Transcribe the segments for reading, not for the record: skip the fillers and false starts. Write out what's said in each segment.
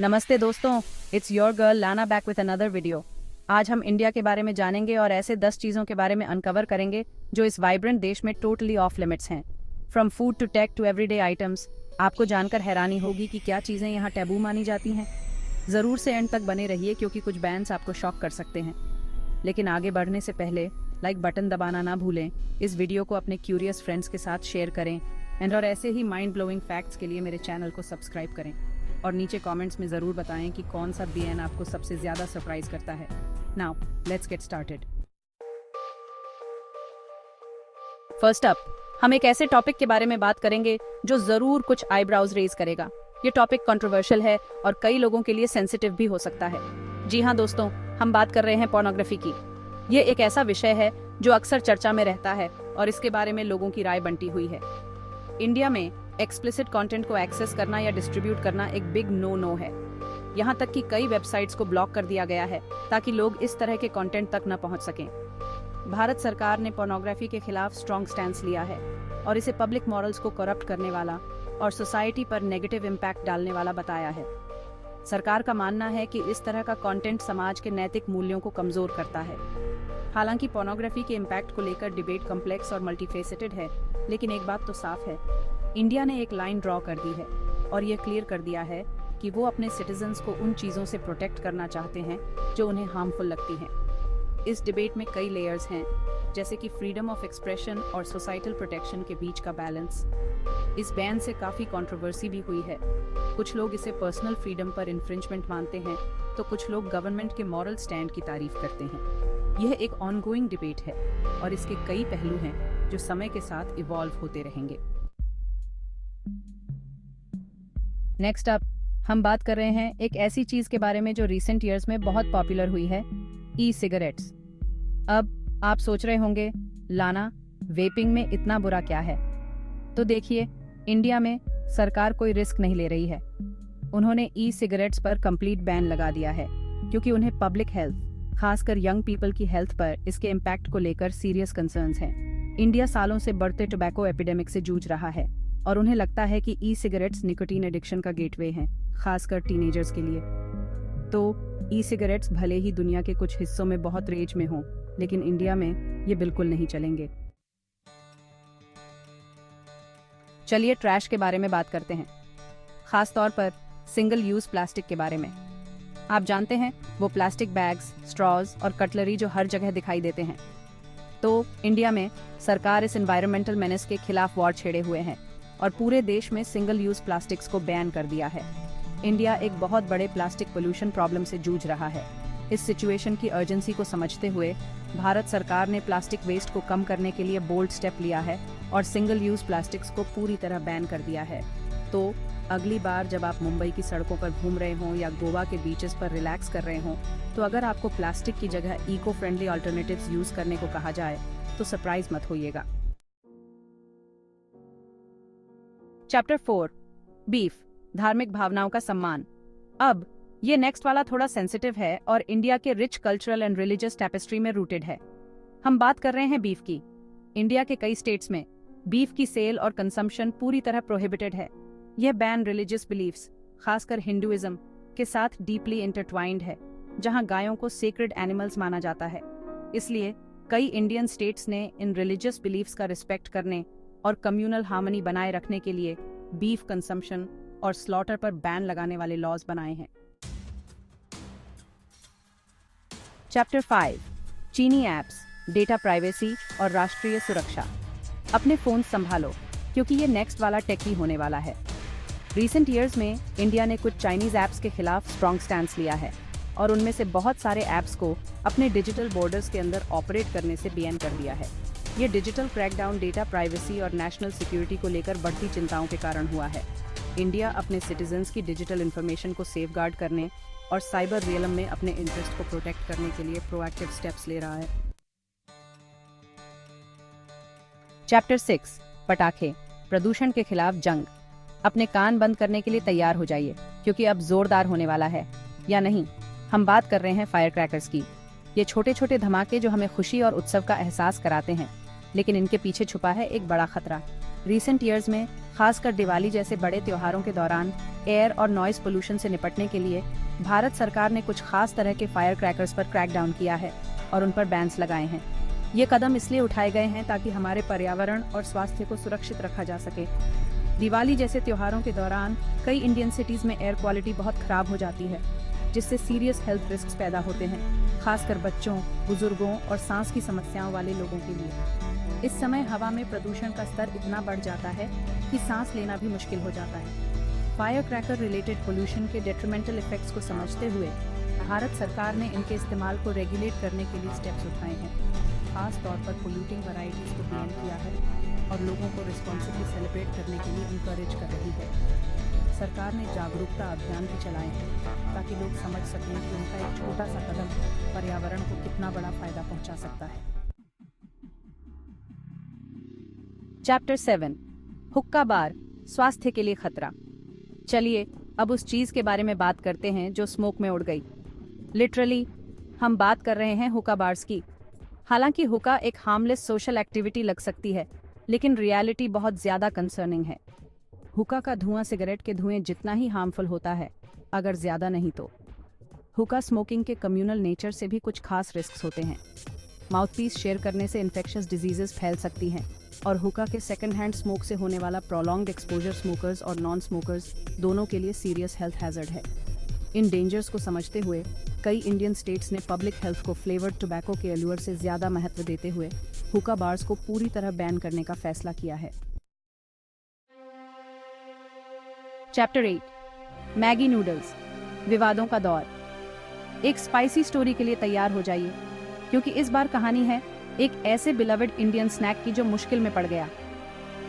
नमस्ते दोस्तों, it's your girl लाना बैक विथ अनदर वीडियो। आज हम इंडिया के बारे में जानेंगे और ऐसे 10 चीज़ों के बारे में अनकवर करेंगे जो इस वाइब्रेंट देश में टोटली ऑफ लिमिट्स हैं। From food to tech to everyday items, आपको जानकर हैरानी होगी कि क्या चीज़ें यहाँ टैबू मानी जाती हैं। ज़रूर से एंड तक बने रहिए क्योंकि कुछ बैंड्स आपको शॉक कर सकते हैं। लेकिन आगे बढ़ने से पहले लाइक बटन दबाना ना भूलें, इस वीडियो को अपने क्यूरियस फ्रेंड्स के साथ शेयर करें और ऐसे ही माइंड ब्लोइंग फैक्ट्स के लिए मेरे चैनल को सब्सक्राइब करें और नीचे कमेंट्स में ज़रूर बताएं कि कौन सा बीएन आपको सबसे ज़्यादा सरप्राइज करता है। Now let's get started. First up, हम एक ऐसे टॉपिक के बारे में बात करेंगे जो ज़रूर कुछ आईब्राउज रेज करेगा। ये टॉपिक कंट्रोवर्शियल है और कई लोगों के लिए सेंसिटिव भी हो सकता है। जी हाँ दोस्तों, हम बात कर रहे हैं पोर्नोग्राफी की। ये एक ऐसा विषय है जो अक्सर चर्चा में रहता है और इसके बारे में लोगों की राय बंटी हुई है। इंडिया में एक्सप्लिसिट कंटेंट को एक्सेस करना या डिस्ट्रीब्यूट करना एक बिग नो है। यहाँ तक कि कई वेबसाइट्स को ब्लॉक कर दिया गया है ताकि लोग इस तरह के कंटेंट तक न पहुँच सकें। भारत सरकार ने पोर्नोग्राफी के खिलाफ स्ट्रॉन्ग स्टैंड लिया है और इसे पब्लिक मॉरल्स को करप्ट करने वाला और सोसाइटी पर नेगेटिव इम्पैक्ट डालने वाला बताया है। सरकार का मानना है कि इस तरह का कंटेंट समाज के नैतिक मूल्यों को कमजोर करता है। हालांकि पोर्नोग्राफी के इम्पैक्ट को लेकर डिबेट कॉम्प्लेक्स और मल्टीफेसेटेड है, लेकिन एक बात तो साफ है, इंडिया ने एक लाइन ड्रॉ कर दी है और ये क्लियर कर दिया है कि वो अपने सिटीजन्स को उन चीज़ों से प्रोटेक्ट करना चाहते हैं जो उन्हें हार्मफुल लगती हैं। इस डिबेट में कई लेयर्स हैं, जैसे कि फ्रीडम ऑफ एक्सप्रेशन और सोसाइटल प्रोटेक्शन के बीच का बैलेंस। इस बैन से काफ़ी कंट्रोवर्सी भी हुई है। कुछ लोग इसे पर्सनल फ्रीडम पर इन्फ्रिंजमेंट मानते हैं, तो कुछ लोग गवर्नमेंट के मॉरल स्टैंड की तारीफ करते हैं। यह एक ऑनगोइंग डिबेट है और इसके कई पहलू हैं जो समय के साथ इवॉल्व होते रहेंगे। नेक्स्ट अप, हम बात कर रहे हैं एक ऐसी चीज के बारे में जो रिसेंट ईयर्स में बहुत पॉपुलर हुई है, ई सिगरेट्स। अब आप सोच रहे होंगे, लाना, वेपिंग में इतना बुरा क्या है? तो देखिए, इंडिया में सरकार कोई रिस्क नहीं ले रही है। उन्होंने ई सिगरेट्स पर कंप्लीट बैन लगा दिया है क्योंकि उन्हें पब्लिक हेल्थ, खासकर यंग पीपल की हेल्थ पर इसके इम्पैक्ट को लेकर सीरियस कंसर्न्स हैं। इंडिया सालों से बढ़ते टोबैको एपिडेमिक से जूझ रहा है और उन्हें लगता है कि ई सिगरेट्स निकोटीन एडिक्शन का गेटवे हैं, खासकर टीनेजर्स के लिए। तो ई सिगरेट्स भले ही दुनिया के कुछ हिस्सों में बहुत रेज में हों, लेकिन इंडिया में ये बिल्कुल नहीं चलेंगे। चलिए ट्रैश के बारे में बात करते हैं, खास तौर पर सिंगल यूज प्लास्टिक के बारे में। आप जानते हैं, वो प्लास्टिक बैग्स, स्ट्रॉज और कटलरी जो हर जगह दिखाई देते हैं। तो इंडिया में सरकार इस एनवायरमेंटल मेनेस के खिलाफ वॉर छेड़े हुए हैं और पूरे देश में सिंगल यूज प्लास्टिक्स को बैन कर दिया है। इंडिया एक बहुत बड़े प्लास्टिक पोल्यूशन प्रॉब्लम से जूझ रहा है। इस सिचुएशन की अर्जेंसी को समझते हुए भारत सरकार ने प्लास्टिक वेस्ट को कम करने के लिए बोल्ड स्टेप लिया है और सिंगल यूज प्लास्टिक्स को पूरी तरह बैन कर दिया है। तो अगली बार जब आप मुंबई की सड़कों पर घूम रहे हों या गोवा के बीचेस पर रिलैक्स कर रहे हों, तो अगर आपको प्लास्टिक की जगह इको फ्रेंडली अल्टरनेटिव्स यूज करने को कहा जाए तो सरप्राइज मत होइएगा। चैप्टर 4, बीफ, धार्मिक भावनाओं का सम्मान। अब ये नेक्स्ट वाला थोड़ा सेंसिटिव है और इंडिया के rich cultural and religious tapestry में रूटेड है। हम बात कर रहे हैं बीफ की। इंडिया के कई स्टेट्स में बीफ की सेल और कंजम्पशन पूरी तरह प्रोहिबिटेड है। यह बैन रिलीजियस बिलीफ्स, खासकर हिंदुइज्म के साथ डीपली इंटरट्वाइंड है, जहां गायों को सेक्रेड एनिमल्स माना जाता है। इसलिए कई इंडियन स्टेट्स ने इन रिलीजियस बिलीफ्स का रिस्पेक्ट करने और कम्युनल हार्मनी बनाए रखने के लिए बीफ कंजम्पशन और स्लॉटर पर बैन लगाने वाले लॉज बनाए हैं। चैप्टर 5, चीनी ऐप्स, डेटा प्राइवेसी और राष्ट्रीय सुरक्षा। अपने फोन संभालो क्योंकि ये नेक्स्ट वाला टेकी होने वाला है। रिसेंट ईयर्स में इंडिया ने कुछ चाइनीज ऐप्स के खिलाफ स्ट्रॉन्ग स्टैंड लिया है और उनमें से बहुत सारे ऐप्स को अपने डिजिटल बॉर्डर्स के अंदर ऑपरेट करने से बैन कर दिया है। ये डिजिटल क्रैकडाउन डेटा प्राइवेसी और नेशनल सिक्योरिटी को लेकर बढ़ती चिंताओं के कारण हुआ है। इंडिया अपने सिटीजन्स की डिजिटल इन्फॉर्मेशन को सेफगार्ड करने और साइबर रियलम में अपने इंटरेस्ट को प्रोटेक्ट करने के लिए प्रोएक्टिव स्टेप्स ले रहा है। चैप्टर 6, पटाखे, प्रदूषण के खिलाफ जंग। अपने कान बंद करने के लिए तैयार हो जाइए क्योंकि अब जोरदार होने वाला है। या नहीं, हम बात कर रहे हैं फायर क्रैकर्स की। ये छोटे छोटे धमाके जो हमें खुशी और उत्सव का एहसास कराते हैं, लेकिन इनके पीछे छुपा है एक बड़ा खतरा। रिसेंट ईयर्स में खासकर दिवाली जैसे बड़े त्योहारों के दौरान एयर और नॉइज पोल्यूशन से निपटने के लिए भारत सरकार ने कुछ खास तरह के फायर क्रैकर्स पर क्रैकडाउन किया है और उन पर बैन्स लगाए हैं। ये कदम इसलिए उठाए गए हैं ताकि हमारे पर्यावरण और स्वास्थ्य को सुरक्षित रखा जा सके। दिवाली जैसे त्योहारों के दौरान कई इंडियन सिटीज में एयर क्वालिटी बहुत खराब हो जाती है, जिससे सीरियस हेल्थ रिस्क पैदा होते हैं, खासकर बच्चों, बुजुर्गों और सांस की समस्याओं वाले लोगों के लिए। इस समय हवा में प्रदूषण का स्तर इतना बढ़ जाता है कि सांस लेना भी मुश्किल हो जाता है। फायर क्रैकर रिलेटेड पोल्यूशन के डेट्रीमेंटल इफेक्ट्स को समझते हुए भारत सरकार ने इनके इस्तेमाल को रेगुलेट करने के लिए स्टेप्स उठाए हैं। खास तौर पर पोल्यूटिंग वैरायटीज को बैन किया है और लोगों को रिस्पॉन्सिबली सेलिब्रेट करने के लिए इनकरेज कर रही है। सरकार ने जागरूकता अभियान भी चलाए हैं ताकि लोग समझ सकें कि उनका एक छोटा सा कदम पर्यावरण को कितना बड़ा फायदा पहुंचा सकता है। चैप्टर 7 हुक्का बार, स्वास्थ्य के लिए खतरा। चलिए अब उस चीज के बारे में बात करते हैं जो स्मोक में उड़ गई। लिटरली हम बात कर रहे हैं हुक्का बार्स की। हालांकि हुक्का एक हार्मलेस सोशल एक्टिविटी लग सकती है, लेकिन रियलिटी बहुत ज्यादा कंसर्निंग है। हुक्का का धुआं सिगरेट के धुएं जितना ही हार्मफुल होता है, अगर ज्यादा नहीं तो। हुक्का स्मोकिंग के कम्युनल नेचर से भी कुछ खास रिस्क होते हैं। माउथपीस शेयर करने से इन्फेक्शियस डिजीजेस फैल सकती हैं और हुक्का के सेकंड हैंड स्मोक से होने वाला प्रोलॉन्ग्ड एक्सपोजर स्मोकर्स और नॉन स्मोकर्स दोनों के लिए सीरियस हेल्थ हैजर्ड है। इन डेंजर्स को समझते हुए कई इंडियन स्टेट्स ने पब्लिक हेल्थ को फ्लेवर्ड टोबैको के एल्यूर से ज्यादा महत्व देते हुए हुक्का बार्स को पूरी तरह बैन करने का फैसला किया है। चैप्टर 8 मैगी नूडल्स, विवादों का दौर। एक स्पाइसी स्टोरी के लिए तैयार हो जाइए, क्योंकि इस बार कहानी है एक ऐसे बिलवड इंडियन स्नैक की जो मुश्किल में पड़ गया।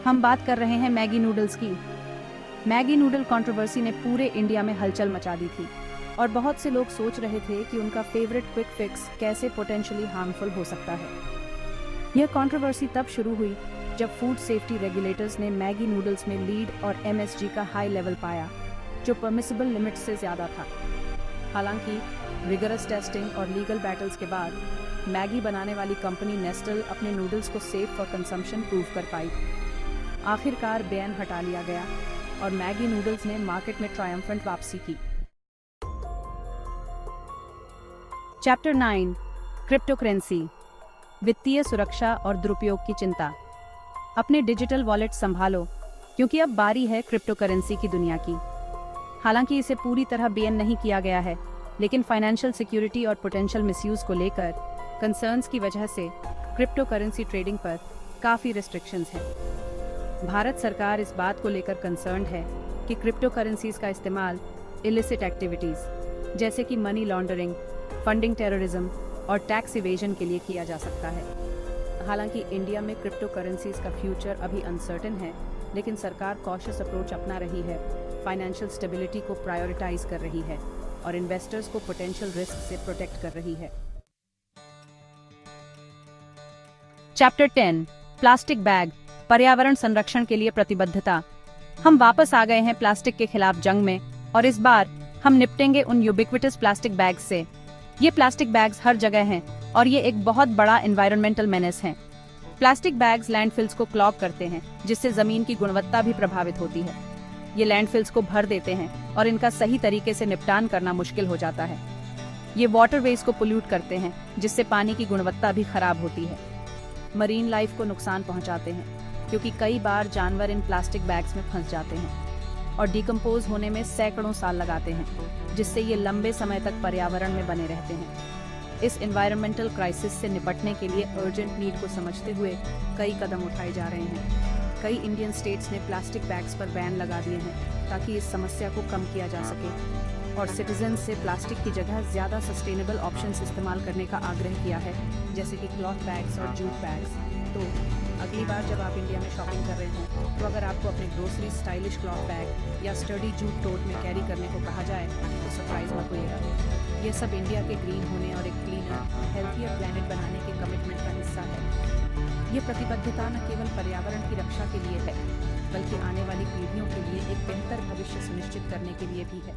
हम बात कर रहे हैं मैगी नूडल्स की। मैगी नूडल कंट्रोवर्सी ने पूरे इंडिया में हलचल मचा दी थी और बहुत से लोग सोच रहे थे कि उनका फेवरेट क्विक फिक्स कैसे पोटेंशियली हार्मफुल हो सकता है। यह कंट्रोवर्सी तब शुरू हुई जब फूड सेफ्टी रेगुलेटर्स ने मैगी नूडल्स में लीड और एमएसजी का हाई लेवल पाया, जो परमिसिबल लिमिट से ज़्यादा था। हालांकि रिगरस टेस्टिंग और लीगल बैटल्स के बाद मैगी बनाने वाली कंपनी नेस्टल अपने नूडल्स को सेफ फॉर कंजम्पशन प्रूव कर पाई। आखिरकार बैन हटा लिया गया और मैगी नूडल्स ने मार्केट में ट्रायम्फेंट वापसी की। चैप्टर 9 क्रिप्टोकरेंसी, वित्तीय सुरक्षा और दुरुपयोग की चिंता। अपने डिजिटल वॉलेट संभालो, क्योंकि अब बारी है क्रिप्टोकरेंसी की दुनिया की। हालांकि इसे पूरी तरह बैन नहीं किया गया है, लेकिन फाइनेंशियल सिक्योरिटी और पोटेंशियल मिसयूज को लेकर कंसर्न्स की वजह से क्रिप्टोकरेंसी ट्रेडिंग पर काफ़ी रिस्ट्रिक्शंस हैं। भारत सरकार इस बात को लेकर कंसर्न्ड है कि क्रिप्टोकरेंसीज का इस्तेमाल इलिसिट एक्टिविटीज़ जैसे कि मनी लॉन्ड्रिंग, फंडिंग टेररिज्म और टैक्स इवेजन के लिए किया जा सकता है। हालांकि इंडिया में क्रिप्टोकरेंसीज का फ्यूचर अभी अनसर्टेन है, लेकिन सरकार कॉशियस अप्रोच अपना रही है, फाइनेंशियल स्टेबिलिटी को प्रायोरिटाइज कर रही है और इन्वेस्टर्स को पोटेंशियल रिस्क से प्रोटेक्ट कर रही है। चैप्टर 10 प्लास्टिक बैग, पर्यावरण संरक्षण के लिए प्रतिबद्धता। हम वापस आ गए हैं प्लास्टिक के खिलाफ जंग में, और इस बार हम निपटेंगे उन यूबिक्विटस प्लास्टिक बैग्स से। ये प्लास्टिक बैग्स हर जगह हैं और ये एक बहुत बड़ा एनवायरमेंटल मेनेस हैं। प्लास्टिक बैग्स लैंडफिल्स को क्लॉग करते हैं, जिससे जमीन की गुणवत्ता भी प्रभावित होती है। ये लैंडफिल्स को भर देते हैं और इनका सही तरीके से निपटान करना मुश्किल हो जाता है। ये वाटरवेज को पोल्यूट करते हैं, जिससे पानी की गुणवत्ता भी खराब होती है। मरीन लाइफ को नुकसान पहुंचाते हैं, क्योंकि कई बार जानवर इन प्लास्टिक बैग्स में फंस जाते हैं और डिकम्पोज होने में सैकड़ों साल लगाते हैं, जिससे ये लंबे समय तक पर्यावरण में बने रहते हैं। इस एनवायरमेंटल क्राइसिस से निपटने के लिए अर्जेंट नीड को समझते हुए कई कदम उठाए जा रहे हैं। कई इंडियन स्टेट्स ने प्लास्टिक बैग्स पर बैन लगा दिए हैं ताकि इस समस्या को कम किया जा सके, और सिटीजन से प्लास्टिक की जगह ज़्यादा सस्टेनेबल ऑप्शंस इस्तेमाल करने का आग्रह किया है, जैसे कि क्लॉथ बैग्स और जूट बैग्स। तो अगली बार जब आप इंडिया में शॉपिंग कर रहे हों, तो अगर आपको अपने ग्रोसरी स्टाइलिश क्लॉथ बैग या स्टडी जूट टोट में कैरी करने को कहा जाए, तो सरप्राइज मत होइएगा। ये सब इंडिया के ग्रीन होने और एक क्लीनर, हेल्थियर प्लैनेट बनाने के कमिटमेंट का हिस्सा है। ये प्रतिबद्धता न केवल पर्यावरण की रक्षा के लिए है, बल्कि आने वाली पीढ़ियों के लिए एक बेहतर भविष्य सुनिश्चित करने के लिए भी है।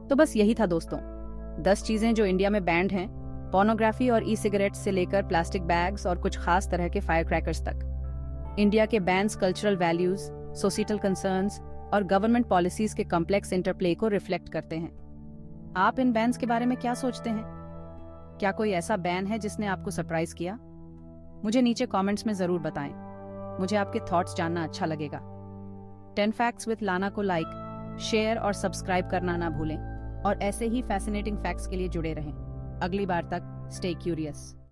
तो बस यही था दोस्तों, 10 चीजें जो इंडिया में बैंड हैं, पोर्नोग्राफी और ई सिगरेट से लेकर प्लास्टिक बैग्स और कुछ खास तरह के फायर क्रैकर्स तक। इंडिया के bans cultural values, societal concerns और गवर्नमेंट पॉलिसीज के कॉम्प्लेक्स इंटरप्ले को रिफ्लेक्ट करते हैं। आप इन बैन्स के बारे में क्या सोचते हैं? क्या कोई ऐसा बैन है जिसने आपको सरप्राइज किया? मुझे नीचे कमेंट्स में जरूर बताएं। मुझे आपके थॉट्स जानना अच्छा लगेगा। 10 फैक्ट्स विद लाना को लाइक, शेयर और सब्सक्राइब करना ना भूलें और ऐसे ही फैसिनेटिंग फैक्ट्स के लिए जुड़े रहें। अगली बार तक स्टे क्यूरियस।